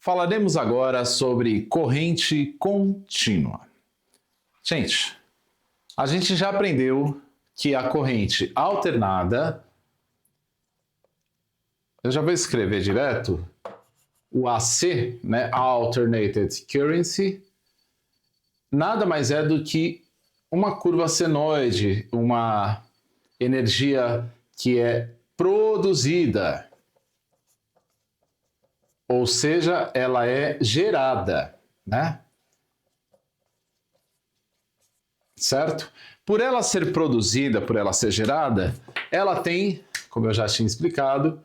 Falaremos agora sobre corrente contínua. Gente, a gente já aprendeu que a corrente alternada, eu já vou escrever direto, o AC, né, Alternated Current, nada mais é do que uma curva senoide, uma energia que é produzida, ou seja, ela é gerada, né? Certo? Por ela ser produzida, por ela ser gerada, ela tem, como eu já tinha explicado,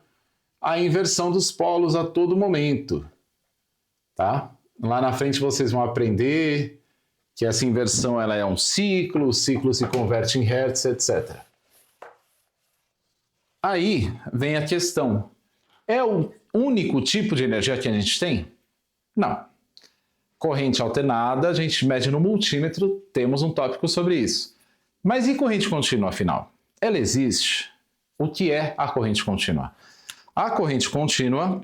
a inversão dos polos a todo momento, tá? Lá na frente vocês vão aprender que essa inversão ela é um ciclo, o ciclo se converte em hertz, etc. Aí vem a questão, é o único tipo de energia que a gente tem? Não. Corrente alternada, a gente mede no multímetro, temos um tópico sobre isso. Mas e corrente contínua, afinal? Ela existe? O que é a corrente contínua? A corrente contínua,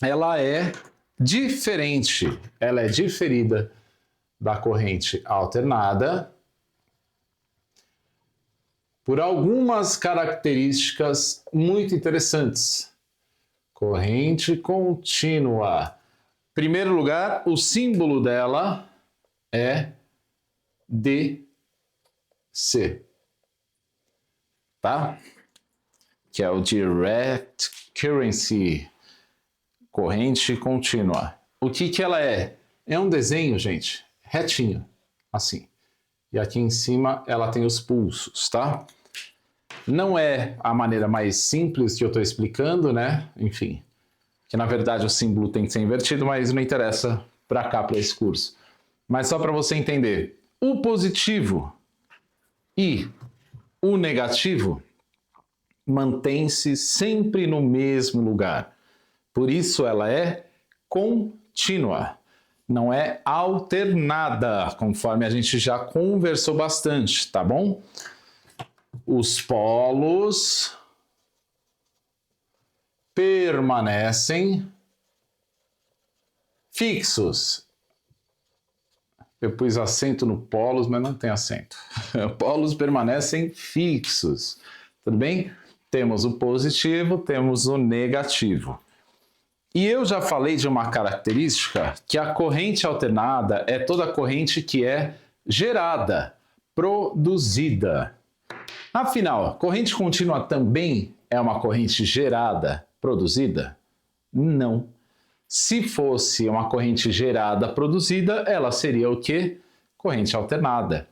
ela é diferente, ela é diferida da corrente alternada por algumas características muito interessantes. Corrente contínua. Em primeiro lugar, o símbolo dela é DC, tá? Que é o Direct Current, corrente contínua. O que ela é? É um desenho, gente, retinho, assim. E aqui em cima ela tem os pulsos, tá? Não é a maneira mais simples que eu estou explicando, né? Enfim, que na verdade o símbolo tem que ser invertido, mas não interessa para cá, para esse curso. Mas só para você entender, o positivo e o negativo mantém-se sempre no mesmo lugar. Por isso ela é contínua, não é alternada, conforme a gente já conversou bastante, tá bom? Os polos permanecem fixos. Eu pus acento no polos, mas não tem acento. Polos permanecem fixos. Tudo bem? Temos o positivo, temos o negativo. E eu já falei de uma característica que a corrente alternada é toda corrente que é gerada, produzida. Afinal, corrente contínua também é uma corrente gerada, produzida? Não. Se fosse uma corrente gerada, produzida, ela seria o quê? Corrente alternada.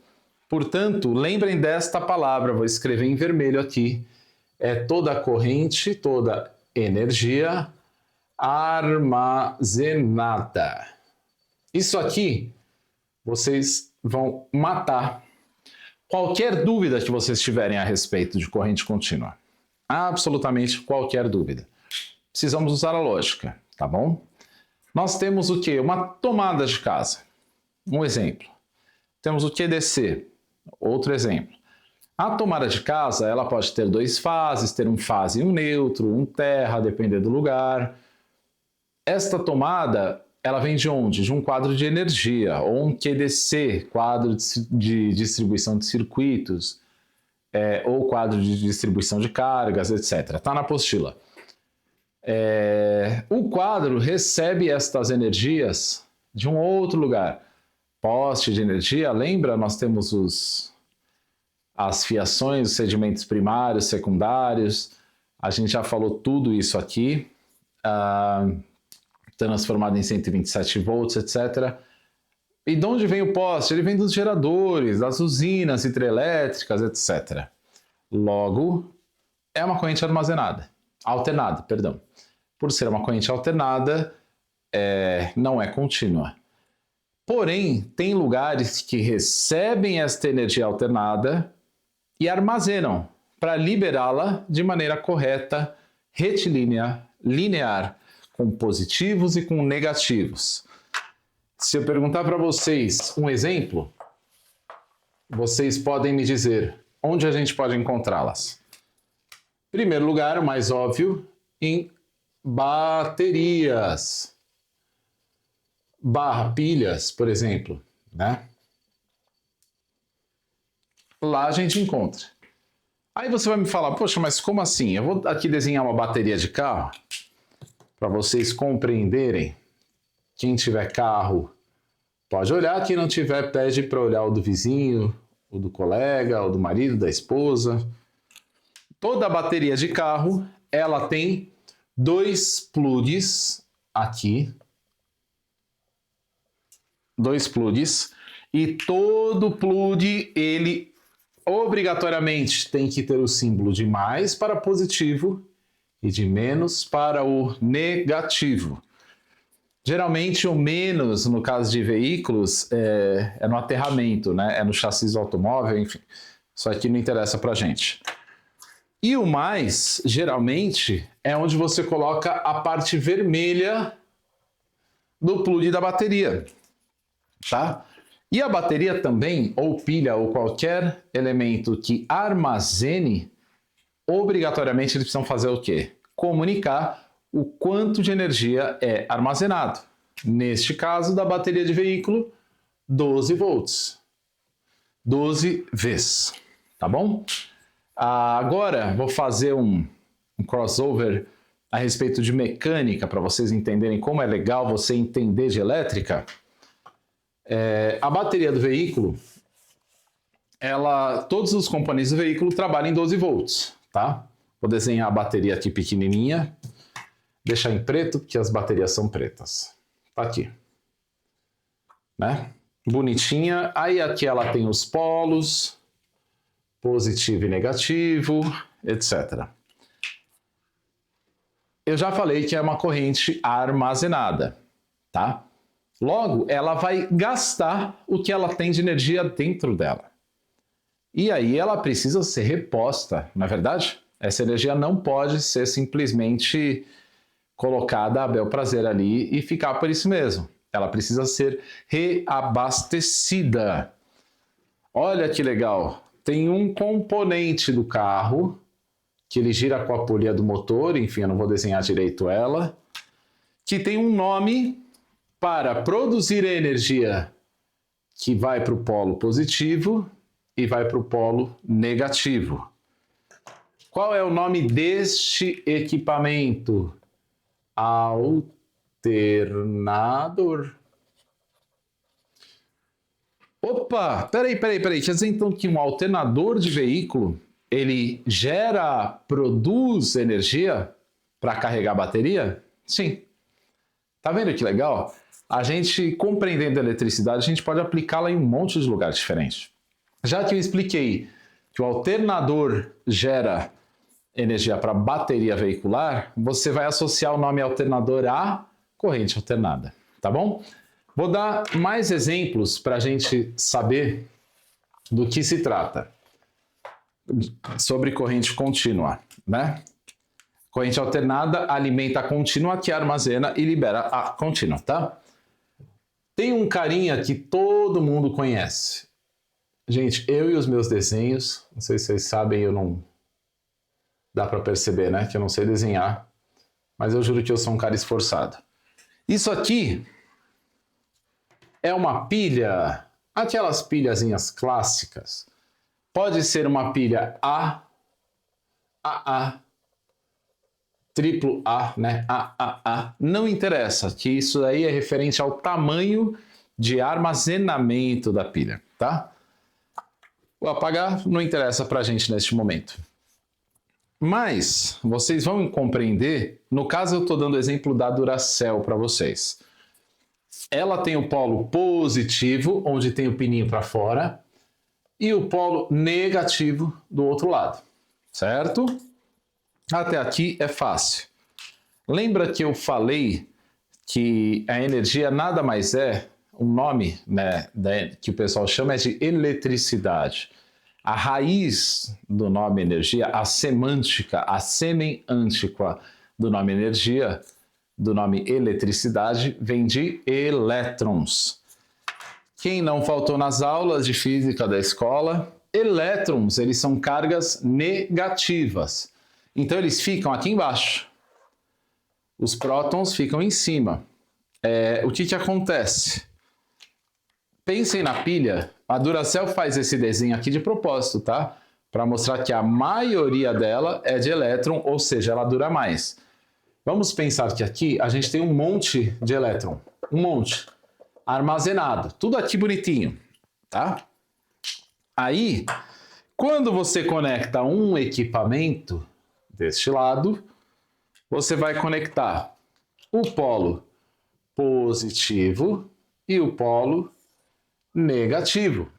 Portanto, lembrem desta palavra, vou escrever em vermelho aqui. É toda corrente, toda energia armazenada. Isso aqui vocês vão matar qualquer dúvida que vocês tiverem a respeito de corrente contínua. Absolutamente qualquer dúvida. Precisamos usar a lógica, tá bom? Nós temos o quê? Uma tomada de casa. Um exemplo. Temos o QDC. Outro exemplo. A tomada de casa, ela pode ter duas fases, ter um fase e um neutro, um terra, depender do lugar. Esta tomada, ela vem de onde? De um quadro de energia, ou um QDC, quadro de distribuição de circuitos, ou quadro de distribuição de cargas, etc. Está na apostila. O quadro recebe estas energias de um outro lugar. Poste de energia, lembra? Nós temos as fiações, os sedimentos primários, secundários. A gente já falou tudo isso aqui. Transformado em 127 volts, etc. E de onde vem o poste? Ele vem dos geradores, das usinas hidrelétricas, etc. Logo, é uma corrente alternada, perdão. Por ser uma corrente alternada, não é contínua. Porém, tem lugares que recebem esta energia alternada e armazenam para liberá-la de maneira correta, retilínea, linear, com positivos e com negativos. Se eu perguntar para vocês um exemplo, vocês podem me dizer onde a gente pode encontrá-las. Em primeiro lugar, o mais óbvio, em baterias. barra pilhas, por exemplo, né? Lá a gente encontra. Aí você vai me falar, poxa, mas como assim? Eu vou aqui desenhar uma bateria de carro para vocês compreenderem. Quem tiver carro pode olhar, quem não tiver pede para olhar o do vizinho, o do colega, o do marido, da esposa. Toda bateria de carro, ela tem 2 plugs aqui. 2 plugs. E todo plug, ele obrigatoriamente tem que ter o símbolo de mais para positivo e de menos para o negativo. Geralmente o menos, no caso de veículos, é no aterramento, né? É no chassi do automóvel, enfim. Isso aqui não interessa pra gente. E o mais, geralmente, é onde você coloca a parte vermelha do plug da bateria, tá? E a bateria também, ou pilha, ou qualquer elemento que armazene, obrigatoriamente eles precisam fazer o quê? Comunicar o quanto de energia é armazenado. Neste caso, da bateria de veículo, 12 volts. 12 Vs, tá bom? Agora, vou fazer um crossover a respeito de mecânica, para vocês entenderem como é legal você entender de elétrica. A bateria do veículo, todos os componentes do veículo trabalham em 12 volts, tá? Vou desenhar a bateria aqui pequenininha, deixar em preto, porque as baterias são pretas. Tá aqui, né? Bonitinha. Aí aqui ela tem os polos, positivo e negativo, etc. Eu já falei que é uma corrente armazenada, tá? Logo, ela vai gastar o que ela tem de energia dentro dela. E aí ela precisa ser reposta, não é verdade? Essa energia não pode ser simplesmente colocada a bel prazer ali e ficar por isso mesmo. Ela precisa ser reabastecida. Olha que legal. Tem um componente do carro que ele gira com a polia do motor, enfim, eu não vou desenhar direito ela, que tem um nome para produzir a energia que vai para o polo positivo e vai para o polo negativo. Qual é o nome deste equipamento? Alternador. Opa, peraí. Quer dizer então que um alternador de veículo, ele produz energia para carregar a bateria? Sim. Tá vendo que legal? A gente, compreendendo a eletricidade, a gente pode aplicá-la em um monte de lugares diferentes. Já que eu expliquei que o alternador gera energia para bateria veicular, você vai associar o nome alternador à corrente alternada, tá bom? Vou dar mais exemplos para a gente saber do que se trata sobre corrente contínua, né? Corrente alternada alimenta a contínua, que armazena e libera a contínua, tá? Tem um carinha que todo mundo conhece. Gente, eu e os meus desenhos, não sei se vocês sabem, eu não... Dá para perceber, né? Que eu não sei desenhar, mas eu juro que eu sou um cara esforçado. Isso aqui é uma pilha, aquelas pilhazinhas clássicas. Pode ser uma pilha AA, triplo A, né? AAA. Não interessa, que isso aí é referente ao tamanho de armazenamento da pilha, tá? O apagar não interessa para a gente neste momento. Mas vocês vão compreender, no caso eu estou dando o exemplo da Duracell para vocês. Ela tem o polo positivo, onde tem o pininho para fora, e o polo negativo do outro lado, certo? Até aqui é fácil. Lembra que eu falei que a energia nada mais é, um nome, né, que o pessoal chama de eletricidade. A raiz do nome energia, a semântica, a semântica do nome energia, do nome eletricidade, vem de elétrons. Quem não faltou nas aulas de física da escola, elétrons, eles são cargas negativas. Então eles ficam aqui embaixo. Os prótons ficam em cima. o que acontece? Pensem na pilha, a Duracell faz esse desenho aqui de propósito, tá? Para mostrar que a maioria dela é de elétron, ou seja, ela dura mais. Vamos pensar que aqui a gente tem um monte de elétron, um monte, armazenado, tudo aqui bonitinho, tá? Aí, quando você conecta um equipamento deste lado, você vai conectar o polo positivo e o polo negativo.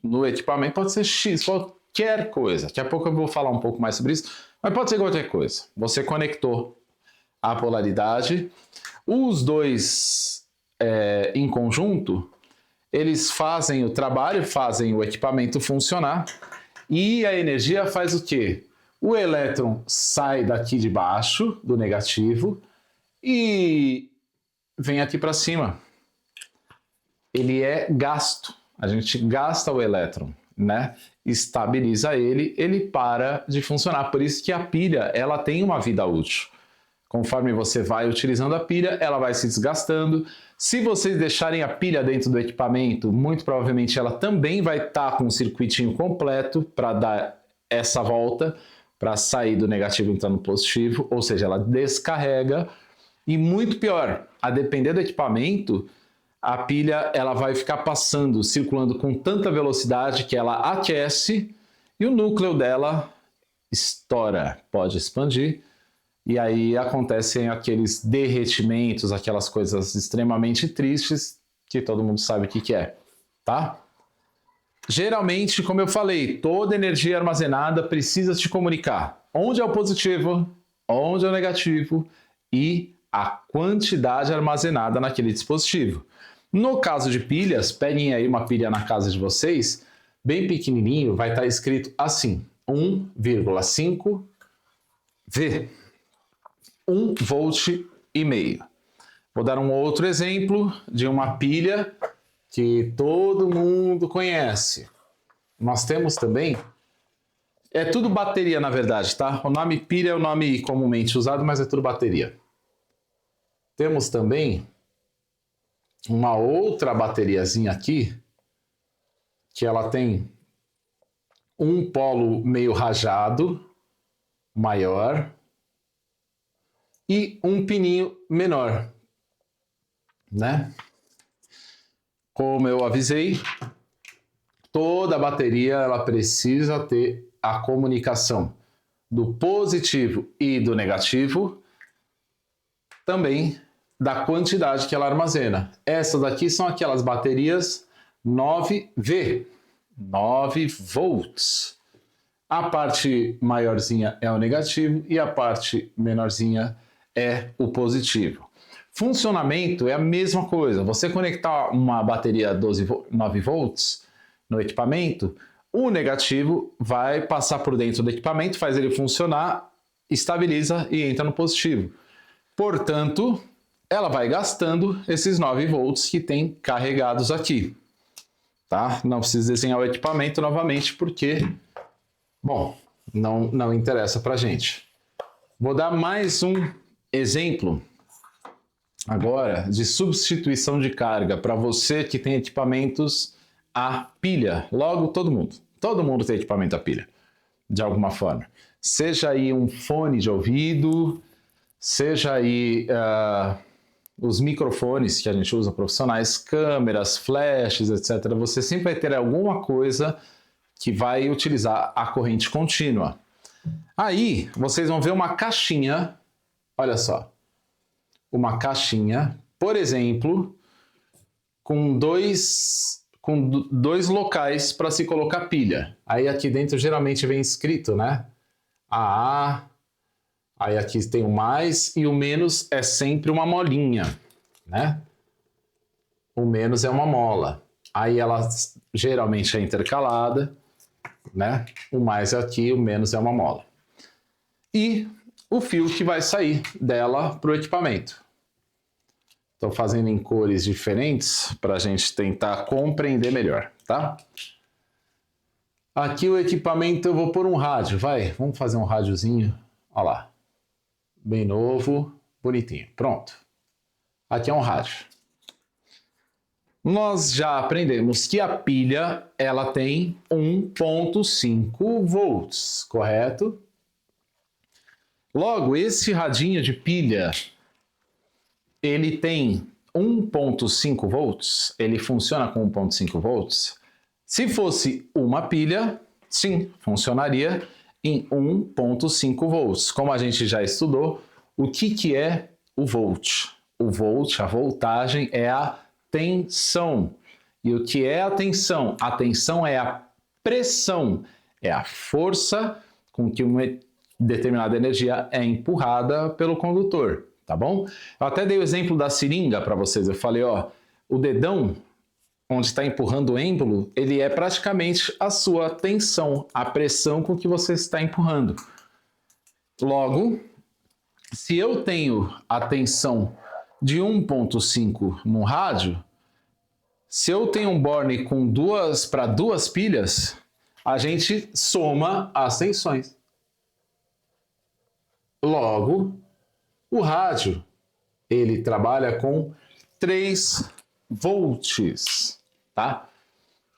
No equipamento pode ser X, qualquer coisa. Daqui a pouco eu vou falar um pouco mais sobre isso, mas pode ser qualquer coisa. Você conectou a polaridade, os dois em conjunto, eles fazem o trabalho, fazem o equipamento funcionar e a energia faz o quê? O elétron sai daqui de baixo, do negativo, e vem aqui para cima. Ele é gasto. A gente gasta o elétron, né? Estabiliza ele, ele para de funcionar. Por isso que a pilha, ela tem uma vida útil. Conforme você vai utilizando a pilha, ela vai se desgastando. Se vocês deixarem a pilha dentro do equipamento, muito provavelmente ela também vai estar com um circuitinho completo para dar essa volta, para sair do negativo e entrar no positivo, ou seja, ela descarrega. E muito pior, a depender do equipamento, a pilha ela vai ficar passando, circulando com tanta velocidade que ela aquece e o núcleo dela estoura, pode expandir. E aí acontecem aqueles derretimentos, aquelas coisas extremamente tristes que todo mundo sabe o que é, tá? Geralmente, como eu falei, toda energia armazenada precisa se comunicar. Onde é o positivo, onde é o negativo e a quantidade armazenada naquele dispositivo. No caso de pilhas, peguem aí uma pilha na casa de vocês, bem pequenininho, vai estar escrito assim, 1,5 V. 1 volt e meio. Vou dar um outro exemplo de uma pilha que todo mundo conhece. Nós temos também, é tudo bateria na verdade, tá? O nome pilha é o nome comumente usado, mas é tudo bateria. Temos também uma outra bateriazinha aqui, que ela tem um polo meio rajado, maior, e um pininho menor, né? Como eu avisei, toda bateria ela precisa ter a comunicação do positivo e do negativo, também da quantidade que ela armazena. Essas daqui são aquelas baterias 9V, 9 volts. A parte maiorzinha é o negativo e a parte menorzinha é o positivo. Funcionamento é a mesma coisa. Você conectar uma bateria 9 volts no equipamento, o negativo vai passar por dentro do equipamento, faz ele funcionar, estabiliza e entra no positivo. Portanto, ela vai gastando esses 9 volts que tem carregados aqui. Tá? Não preciso desenhar o equipamento novamente porque, bom, não interessa para a gente. Vou dar mais um exemplo agora de substituição de carga para você que tem equipamentos a pilha. Logo, todo mundo tem equipamento a pilha, de alguma forma. Seja aí um fone de ouvido, seja aí os microfones que a gente usa profissionais, câmeras, flashes, etc. Você sempre vai ter alguma coisa que vai utilizar a corrente contínua. Aí vocês vão ver uma caixinha, olha só, uma caixinha, por exemplo, com dois locais para se colocar pilha. Aí aqui dentro geralmente vem escrito, né? AA, aí aqui tem o mais e o menos é sempre uma molinha, né? O menos é uma mola. Aí ela geralmente é intercalada, né? O mais é aqui, o menos é uma mola. E o fio que vai sair dela para o equipamento. Estou fazendo em cores diferentes para a gente tentar compreender melhor, tá? Aqui o equipamento eu vou pôr um rádio, vai. Vamos fazer um rádiozinho, olha lá. Bem novo, bonitinho, pronto. Aqui é um rádio. Nós já aprendemos que a pilha ela tem 1,5 volts, correto? Logo, esse radinho de pilha, ele tem 1,5 volts, ele funciona com 1,5 volts. Se fosse uma pilha, sim, funcionaria em 1,5 volts. Como a gente já estudou, o que é o volt? O volt, a voltagem, é a tensão. E o que é a tensão? A tensão é a pressão, é a força com que uma determinada energia é empurrada pelo condutor, tá bom? Eu até dei o exemplo da seringa para vocês. Eu falei, ó, o dedão onde está empurrando o êmbolo, ele é praticamente a sua tensão, a pressão com que você está empurrando. Logo, se eu tenho a tensão de 1,5 no rádio, se eu tenho um borne com para duas pilhas, a gente soma as tensões. Logo, o rádio, ele trabalha com 3 volts, tá?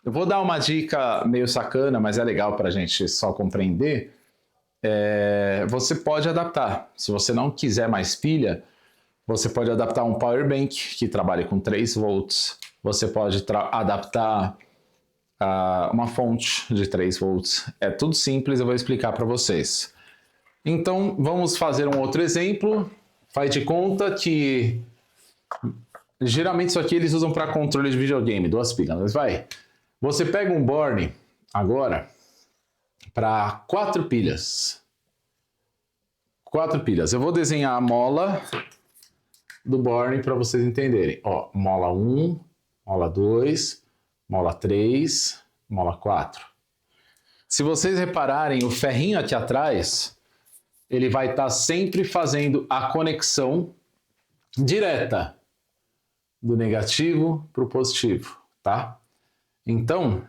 Eu vou dar uma dica meio sacana, mas é legal para a gente só compreender. Você pode adaptar. Se você não quiser mais pilha, você pode adaptar um power bank que trabalhe com 3 volts. Você pode adaptar uma fonte de 3 volts. É tudo simples, eu vou explicar para vocês. Então, vamos fazer um outro exemplo. Faz de conta que geralmente isso aqui eles usam para controle de videogame, 2 pilhas. Mas vai. Você pega um borne agora para 4 pilhas. 4 pilhas. Eu vou desenhar a mola do borne para vocês entenderem. Ó, mola 1, mola 2, mola 3, mola 4. Se vocês repararem, o ferrinho aqui atrás, ele vai estar sempre fazendo a conexão direta do negativo para o positivo, tá? Então,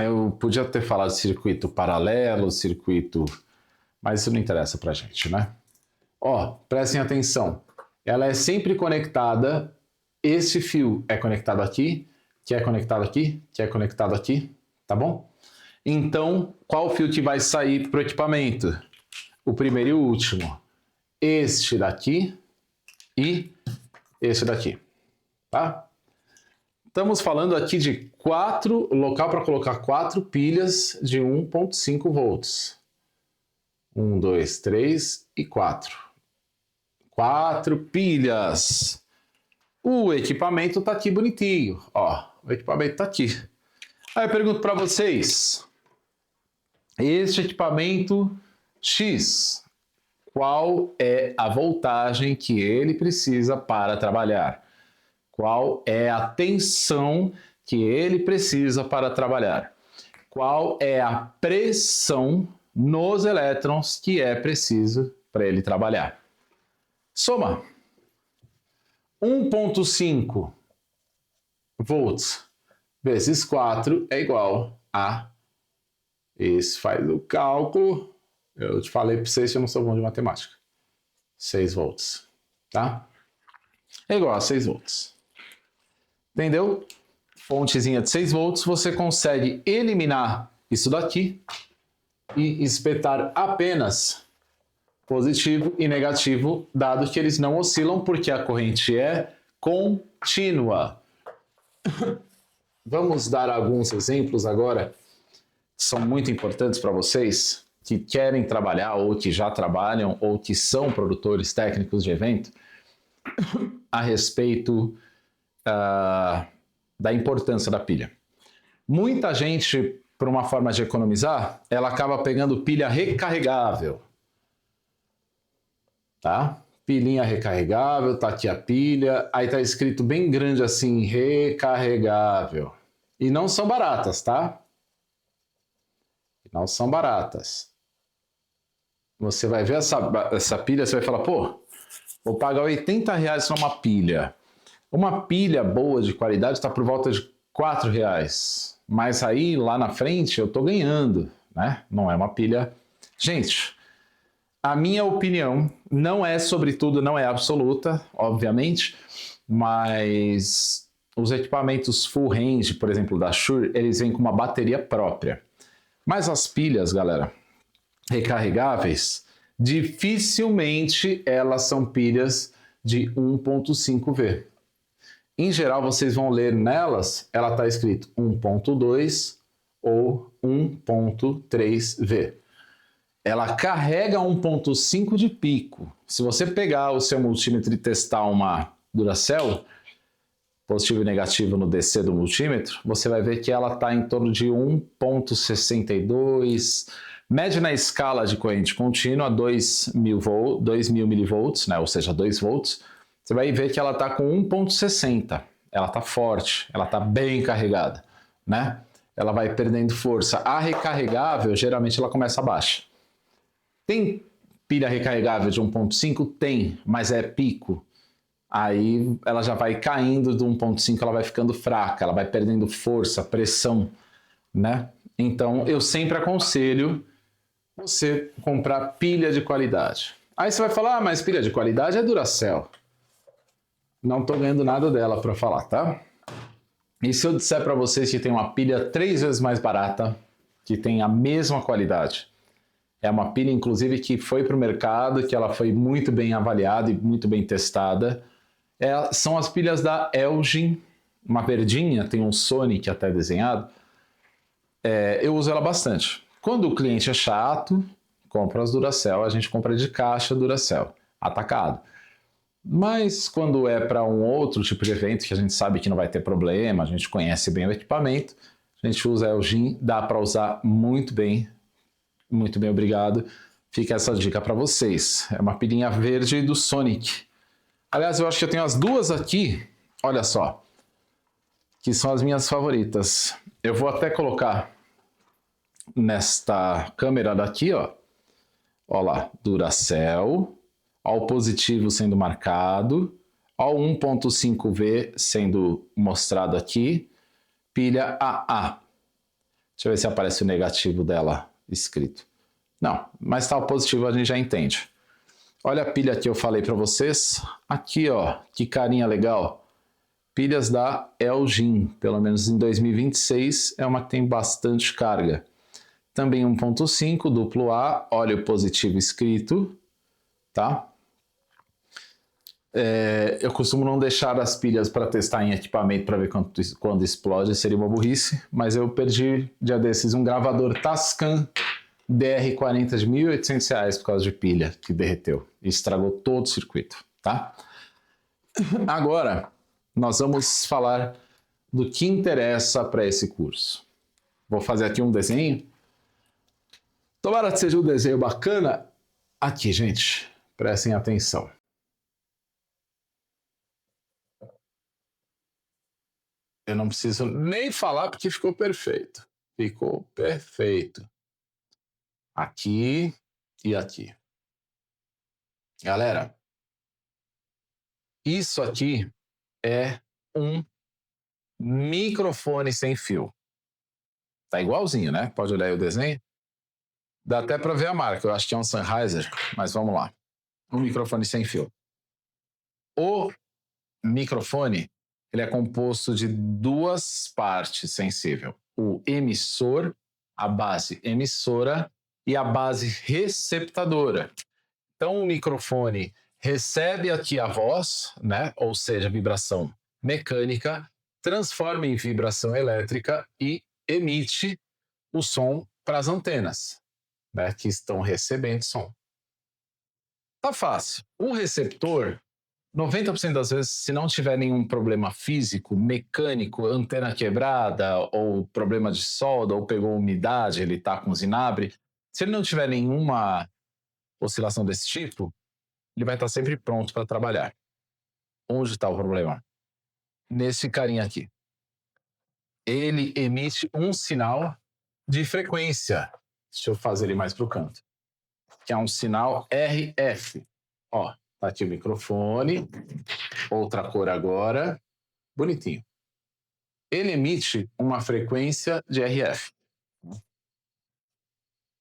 eu podia ter falado circuito paralelo, circuito, mas isso não interessa pra gente, né? Ó, prestem atenção. Ela é sempre conectada, esse fio é conectado aqui, que é conectado aqui, que é conectado aqui, tá bom? Então, qual fio que vai sair para o equipamento? O primeiro e o último. Este daqui e este daqui, tá? Estamos falando aqui de local para colocar 4 pilhas de 1,5 volts. 1, 2, 3 e 4. 4 pilhas. O equipamento está aqui bonitinho. Ó, o equipamento está aqui. Aí eu pergunto para vocês. Este equipamento X, qual é a voltagem que ele precisa para trabalhar? Qual é a tensão que ele precisa para trabalhar? Qual é a pressão nos elétrons que é preciso para ele trabalhar? Soma. 1,5 volts vezes 4 é igual a... Isso faz o cálculo. Eu te falei para vocês que eu não sou bom de matemática. 6 volts, tá? É igual a 6 volts. Entendeu? Fontezinha de 6 volts, você consegue eliminar isso daqui e espetar apenas positivo e negativo, dado que eles não oscilam porque a corrente é contínua. Vamos dar alguns exemplos agora que são muito importantes para vocês que querem trabalhar ou que já trabalham ou que são produtores técnicos de evento a respeito da importância da pilha. Muita gente, por uma forma de economizar, ela acaba pegando pilha recarregável. Tá? Pilinha recarregável, tá aqui a pilha, aí tá escrito bem grande assim, recarregável. E não são baratas, tá? Não são baratas. Você vai ver essa pilha, você vai falar, pô, vou pagar R$80 numa pilha. Uma pilha boa de qualidade está por volta de R$4. Mas aí, lá na frente, eu tô ganhando, né? Não é uma pilha... Gente, A minha opinião não é sobre tudo, não é absoluta, obviamente, mas os equipamentos full range, por exemplo, da Shure, eles vêm com uma bateria própria. Mas as pilhas, galera, recarregáveis, dificilmente elas são pilhas de 1.5V. Em geral, vocês vão ler nelas, ela está escrito 1.2 ou 1.3V. Ela carrega 1.5 de pico. Se você pegar o seu multímetro e testar uma Duracell, positivo e negativo no DC do multímetro, você vai ver que ela está em torno de 1.62, mede na escala de corrente contínua 2.000 milivolts, né? Ou seja, 2 volts, você vai ver que ela está com 1.60, ela está forte, ela está bem carregada, né? Ela vai perdendo força. A recarregável, geralmente ela começa baixa. Tem pilha recarregável de 1.5? Tem, mas é pico. Aí ela já vai caindo do 1.5, ela vai ficando fraca, ela vai perdendo força, pressão, né? Então eu sempre aconselho você comprar pilha de qualidade. Aí você vai falar, mas pilha de qualidade é Duracell. Não estou ganhando nada dela para falar, tá? E se eu disser para vocês que tem uma pilha 3 vezes mais barata, que tem a mesma qualidade? É uma pilha, inclusive, que foi para o mercado, que ela foi muito bem avaliada e muito bem testada. São as pilhas da Elgin, uma verdinha, tem um Sonic até desenhado. Eu uso ela bastante. Quando o cliente é chato, compra as Duracell, a gente compra de caixa Duracell, atacado. Mas quando é para um outro tipo de evento que a gente sabe que não vai ter problema, a gente conhece bem o equipamento, a gente usa a Elgin, dá para usar muito bem, obrigado. Fica essa dica para vocês. É uma pilhinha verde do Sonic. Aliás, eu acho que eu tenho as duas aqui, olha só, que são as minhas favoritas. Eu vou até colocar nesta câmera daqui, ó. Ó lá, Duracell, ó o positivo sendo marcado, ó o 1.5V sendo mostrado aqui, pilha AA. Deixa eu ver se aparece o negativo dela escrito. Não, mas tá o positivo, a gente já entende. Olha a pilha que eu falei para vocês. Aqui, ó, que carinha legal. Pilhas da Elgin, pelo menos em 2026, é uma que tem bastante carga. Também 1.5, duplo A, olha o positivo escrito, tá? Eu costumo não deixar as pilhas para testar em equipamento para ver quando explode, seria uma burrice, mas eu perdi, dia desses, um gravador Tascam DR40 de R$1.800 por causa de pilha que derreteu e estragou todo o circuito, tá? Agora, nós vamos falar do que interessa para esse curso. Vou fazer aqui um desenho. Tomara que seja um desenho bacana. Aqui, gente, prestem atenção. Eu não preciso nem falar porque ficou perfeito. Ficou perfeito. Aqui e aqui. Galera, isso aqui é um microfone sem fio. Tá igualzinho, né? Pode olhar aí o desenho. Dá até para ver a marca. Eu acho que é um Sennheiser, mas vamos lá. Um microfone sem fio. O microfone, ele é composto de duas partes sensíveis. O emissor, a base emissora e a base receptadora. Então o microfone recebe aqui a voz, né? Ou seja, vibração mecânica, transforma em vibração elétrica e emite o som para as antenas, né? Que estão recebendo som. Tá fácil. O receptor, 90% das vezes, se não tiver nenhum problema físico, mecânico, antena quebrada, ou problema de solda, ou pegou umidade, ele está com zinabre, se ele não tiver nenhuma oscilação desse tipo, ele vai estar sempre pronto para trabalhar. Onde está o problema? Nesse carinha aqui. Ele emite um sinal de frequência. Deixa eu fazer ele mais para o canto. Que é um sinal RF. Ó, tá aqui o microfone. Outra cor agora. Bonitinho. Ele emite uma frequência de RF.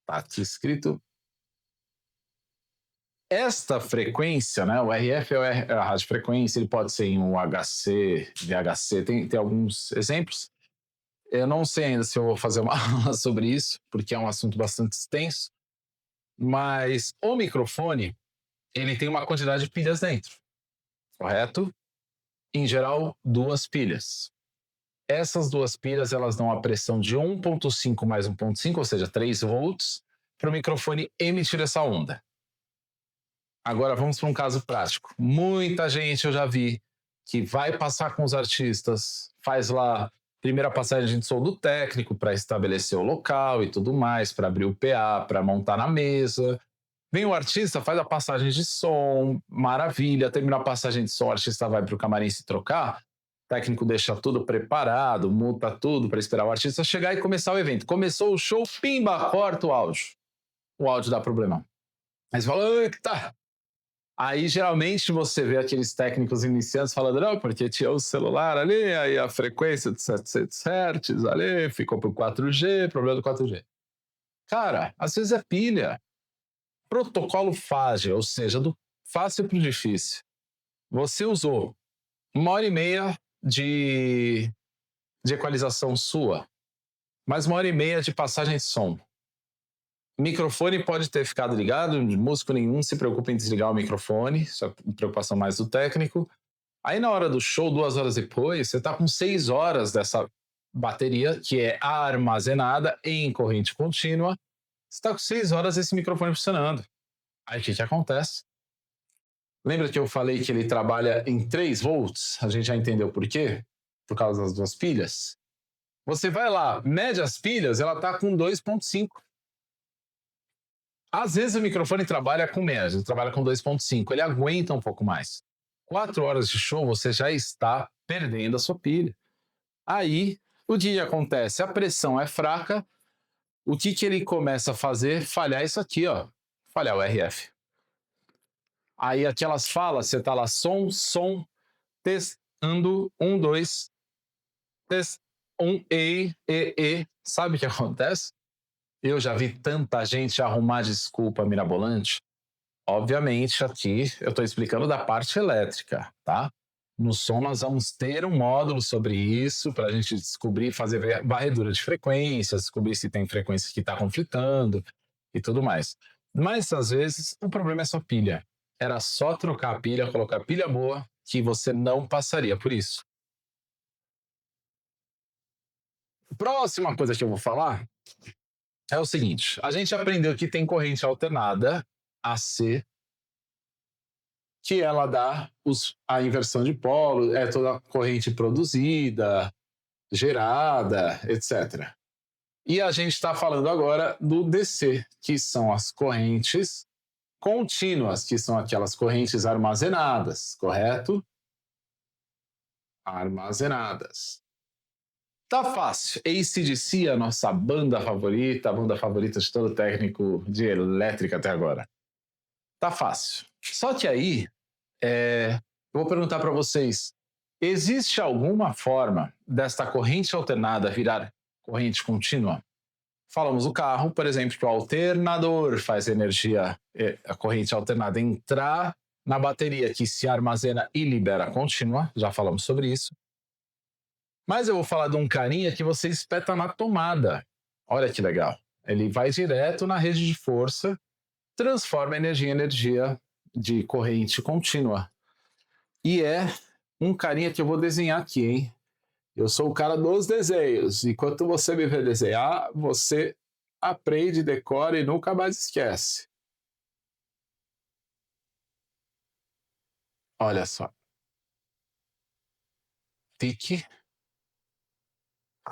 Tá aqui escrito Esta frequência, né, o RF é a radiofrequência, ele pode ser em UHC, VHC, tem alguns exemplos. Eu não sei ainda se eu vou fazer uma aula sobre isso, porque é um assunto bastante extenso, mas o microfone, ele tem uma quantidade de pilhas dentro, correto? Em geral, 2 pilhas. Essas 2 pilhas, elas dão a pressão de 1.5 mais 1.5, ou seja, 3 volts, para o microfone emitir essa onda. Agora vamos para um caso prático. Muita gente eu já vi que vai passar com os artistas, faz lá primeira passagem de som do técnico para estabelecer o local e tudo mais, para abrir o PA, para montar na mesa. Vem o artista, faz a passagem de som, maravilha, termina a passagem de som, o artista vai para o camarim se trocar, o técnico deixa tudo preparado, muta tudo para esperar o artista chegar e começar o evento. Começou o show, pimba, corta o áudio. O áudio dá problema. Aí você fala, eita! Aí, geralmente, você vê aqueles técnicos iniciantes falando, não, porque tinha o celular ali, aí a frequência de 700 Hz ali, ficou pro 4G, problema do 4G. Cara, às vezes é pilha. Protocolo FAGE, ou seja, do fácil pro difícil. Você usou 1h30 de equalização sua, mais 1h30 de passagem de som. O microfone pode ter ficado ligado, músico nenhum se preocupa em desligar o microfone, isso é preocupação mais do técnico. Aí na hora do show, 2 horas depois, você está com 6 horas dessa bateria, que é armazenada em corrente contínua, você está com 6 horas desse microfone funcionando. Aí o que acontece? Lembra que eu falei que ele trabalha em 3 volts? A gente já entendeu por quê? Por causa das 2 pilhas. Você vai lá, mede as pilhas, ela está com 2.5. Às vezes o microfone trabalha com menos, ele trabalha com 2.5, ele aguenta um pouco mais. 4 horas de show, você já está perdendo a sua pilha. Aí, o que acontece? A pressão é fraca, o que ele começa a fazer? Falhar isso aqui, ó. Falhar o RF. Aí aquelas falas, você tá lá, som, testando, 1, 2, test, 1, e. Sabe o que acontece? Eu já vi tanta gente arrumar desculpa mirabolante. Obviamente, aqui eu estou explicando da parte elétrica, tá? No som nós vamos ter um módulo sobre isso para a gente descobrir, fazer varredura de frequências, descobrir se tem frequência que está conflitando e tudo mais. Mas às vezes o problema é só pilha. Era só trocar a pilha, colocar pilha boa, que você não passaria por isso. Próxima coisa que eu vou falar é o seguinte: a gente aprendeu que tem corrente alternada, AC, que ela dá a inversão de polo, é toda a corrente produzida, gerada, etc. E a gente está falando agora do DC, que são as correntes contínuas, que são aquelas correntes armazenadas, correto? Armazenadas. Tá fácil. AC/DC, a nossa banda favorita, a banda favorita de todo técnico de elétrica até agora. Tá fácil. Só que aí, eu vou perguntar para vocês, existe alguma forma desta corrente alternada virar corrente contínua? Falamos do carro, por exemplo, que o alternador faz a corrente alternada entrar na bateria que se armazena e libera contínua, já falamos sobre isso. Mas eu vou falar de um carinha que você espeta na tomada. Olha que legal. Ele vai direto na rede de força, transforma energia em energia de corrente contínua. E é um carinha que eu vou desenhar aqui, hein? Eu sou o cara dos desenhos. Enquanto você me vê desenhar, você aprende, decora e nunca mais esquece. Olha só. Tique.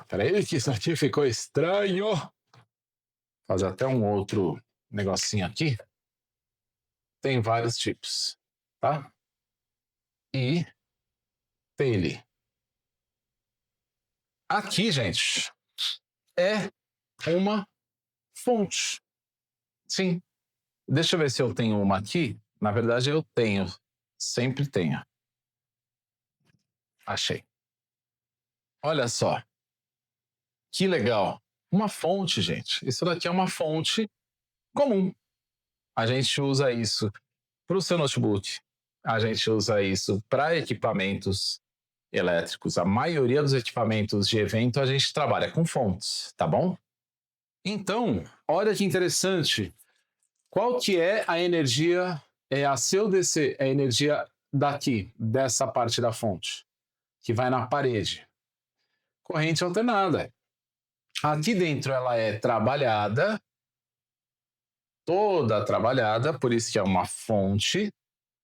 Peraí, que isso aqui ficou estranho. Fazer até um outro negocinho aqui. Tem vários tipos, tá? E ele. Aqui, gente, é uma fonte. Sim. Deixa eu ver se eu tenho uma aqui. Na verdade, eu tenho. Sempre tenho. Achei. Olha só. Que legal. Uma fonte, gente. Isso daqui é uma fonte comum. A gente usa isso para o seu notebook. A gente usa isso para equipamentos elétricos. A maioria dos equipamentos de evento a gente trabalha com fontes, tá bom? Então, olha que interessante. Qual que é a energia, a seu DC, a energia daqui, dessa parte da fonte, que vai na parede? Corrente alternada. Aqui dentro ela é trabalhada, toda trabalhada, por isso que é uma fonte.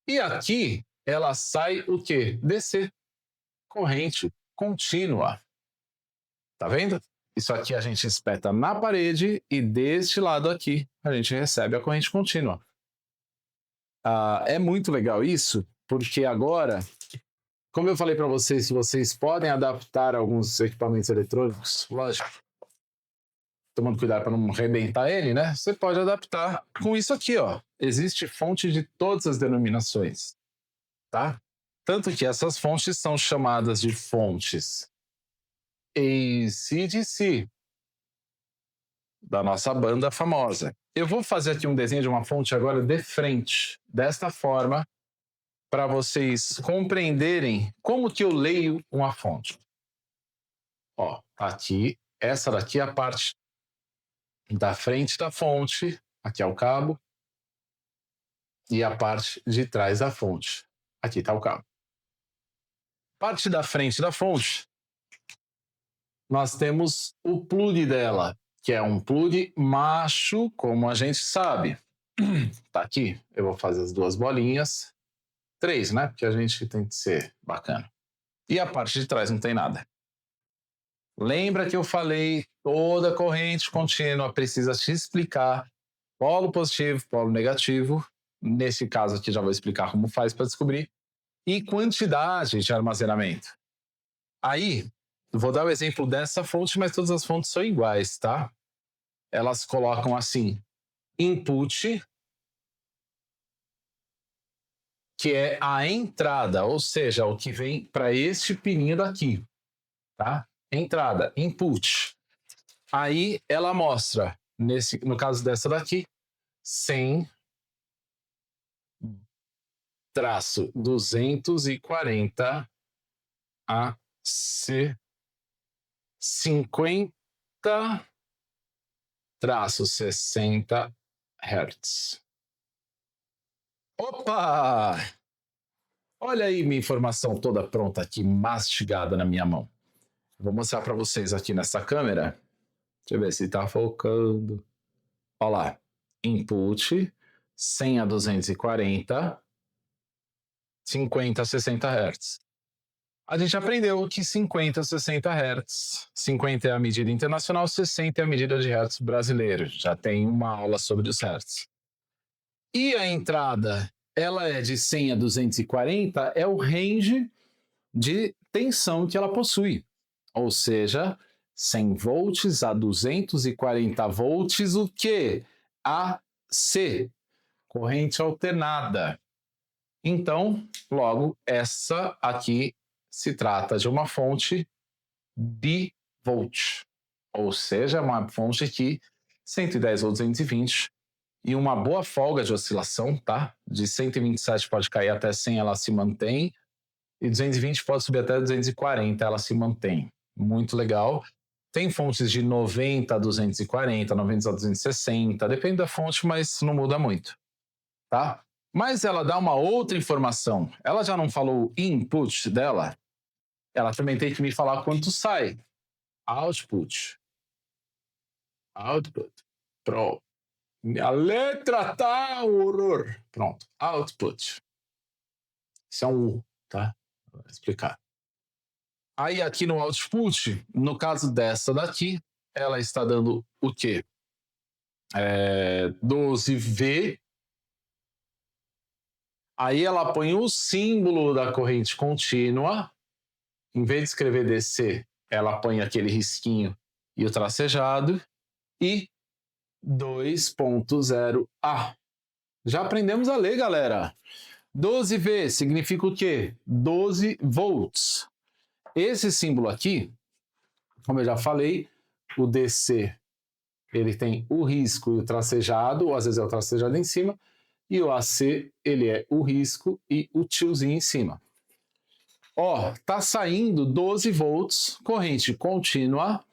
E aqui ela sai o quê? DC. Corrente contínua. Tá vendo? Isso aqui a gente espeta na parede e deste lado aqui a gente recebe a corrente contínua. É muito legal isso, porque agora, como eu falei para vocês, vocês podem adaptar alguns equipamentos eletrônicos, lógico, tomando cuidado para não arrebentar ele, né? Você pode adaptar com isso aqui, ó. Existe fonte de todas as denominações, tá? Tanto que essas fontes são chamadas de fontes AC/DC, da nossa banda famosa. Eu vou fazer aqui um desenho de uma fonte agora de frente, desta forma, para vocês compreenderem como que eu leio uma fonte. Ó, aqui, essa daqui é a parte da frente da fonte, aqui é o cabo, e a parte de trás da fonte. Aqui está o cabo. Parte da frente da fonte, nós temos o plug dela, que é um plug macho, como a gente sabe. Tá aqui, eu vou fazer as duas bolinhas. 3, né? Porque a gente tem que ser bacana. E a parte de trás não tem nada. Lembra que eu falei, toda corrente contínua precisa te explicar polo positivo, polo negativo. Nesse caso aqui já vou explicar como faz para descobrir. E quantidade de armazenamento. Aí, vou dar o exemplo dessa fonte, mas todas as fontes são iguais, tá? Elas colocam assim, input, que é a entrada, ou seja, o que vem para este pininho daqui, tá? Entrada, input. Aí ela mostra, no caso dessa daqui, 100-240 AC 50-60 Hz. Opa! Olha aí minha informação toda pronta aqui, mastigada na minha mão. Vou mostrar para vocês aqui nessa câmera. Deixa eu ver se está focando. Olha lá. Input 100-240, 50-60 Hz. A gente aprendeu que 50-60 Hz. 50 é a medida internacional, 60 é a medida de Hz brasileiro. Já tem uma aula sobre os Hz. E a entrada, ela é de 100-240, é o range de tensão que ela possui. Ou seja, 100 volts a 240 volts, o que? AC, corrente alternada. Então, logo, essa aqui se trata de uma fonte bivolt, ou seja, uma fonte que 110 ou 220 e uma boa folga de oscilação, tá? De 127 pode cair até 100, ela se mantém, e 220 pode subir até 240, ela se mantém. Muito legal. Tem fontes de 90 a 240, 90 a 260, depende da fonte, mas não muda muito, tá? Mas ela dá uma outra informação. Ela já não falou o input dela? Ela também tem que me falar quanto sai. Output. Output. Pronto. A letra tá horror. Pronto. Output. Isso é um U, tá? Vou explicar. Aí aqui no output, no caso dessa daqui, ela está dando o quê? 12V. Aí ela põe o símbolo da corrente contínua. Em vez de escrever DC, ela põe aquele risquinho e o tracejado. E 2.0A. Já aprendemos a ler, galera. 12V significa o quê? 12 volts. Esse símbolo aqui, como eu já falei, o DC, ele tem o risco e o tracejado, ou às vezes é o tracejado em cima, E o AC, ele é o risco e o tiozinho em cima. Ó, tá saindo 12 volts, corrente contínua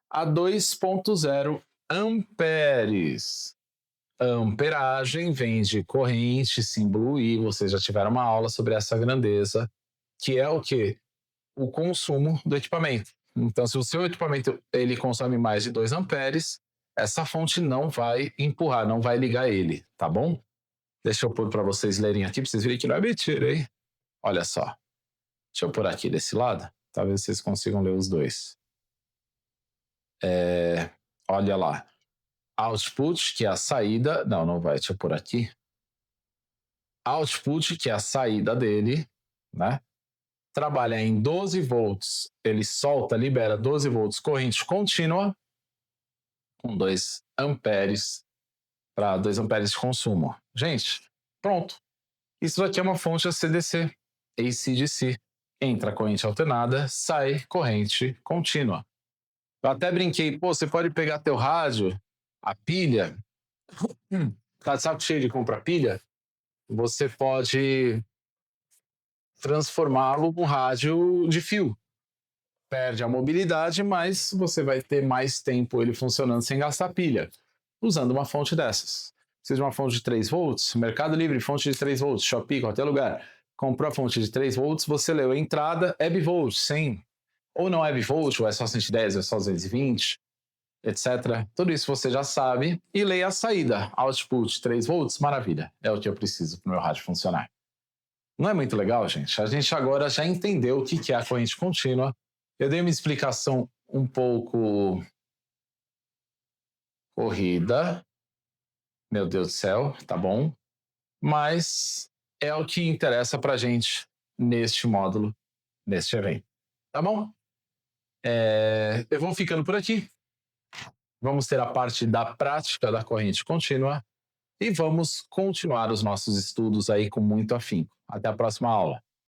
a 2,0 amperes. Amperagem vem de corrente, símbolo I, vocês já tiveram uma aula sobre essa grandeza, que é o quê? O consumo do equipamento. Então, se o seu equipamento ele consome mais de 2 amperes, essa fonte não vai empurrar, não vai ligar ele, tá bom? Deixa eu pôr para vocês lerem aqui, para vocês verem que não é mentira, hein? Olha só. Deixa eu pôr aqui desse lado, talvez vocês consigam ler os dois. Olha lá. Output, que é a saída. Não vai, deixa eu pôr aqui. Output, que é a saída dele, né? Trabalha em 12 volts, ele solta, libera 12 volts, corrente contínua, com 2 amperes, para 2 amperes de consumo. Gente, pronto. Isso daqui é uma fonte AC/DC, AC/DC. Entra corrente alternada, sai corrente contínua. Eu até brinquei, você pode pegar teu rádio, a pilha, tá de saco cheio de comprar pilha, você pode transformá-lo num rádio de fio. Perde a mobilidade, mas você vai ter mais tempo ele funcionando sem gastar pilha, usando uma fonte dessas. Precisa de uma fonte de 3 volts? Mercado Livre, fonte de 3 volts, Shopee, qualquer lugar. Comprou a fonte de 3 volts, você leu a entrada, é bivolt, 100. Ou não é bivolt, ou é só 110, ou é só 220, etc. Tudo isso você já sabe. E leia a saída, output 3 volts, maravilha. É o que eu preciso para o meu rádio funcionar. Não é muito legal, gente? A gente agora já entendeu o que é a corrente contínua. Eu dei uma explicação um pouco corrida. Meu Deus do céu, tá bom? Mas é o que interessa pra gente neste módulo, neste evento. Tá bom? Eu vou ficando por aqui. Vamos ter a parte da prática da corrente contínua e vamos continuar os nossos estudos aí com muito afinco. Até a próxima aula.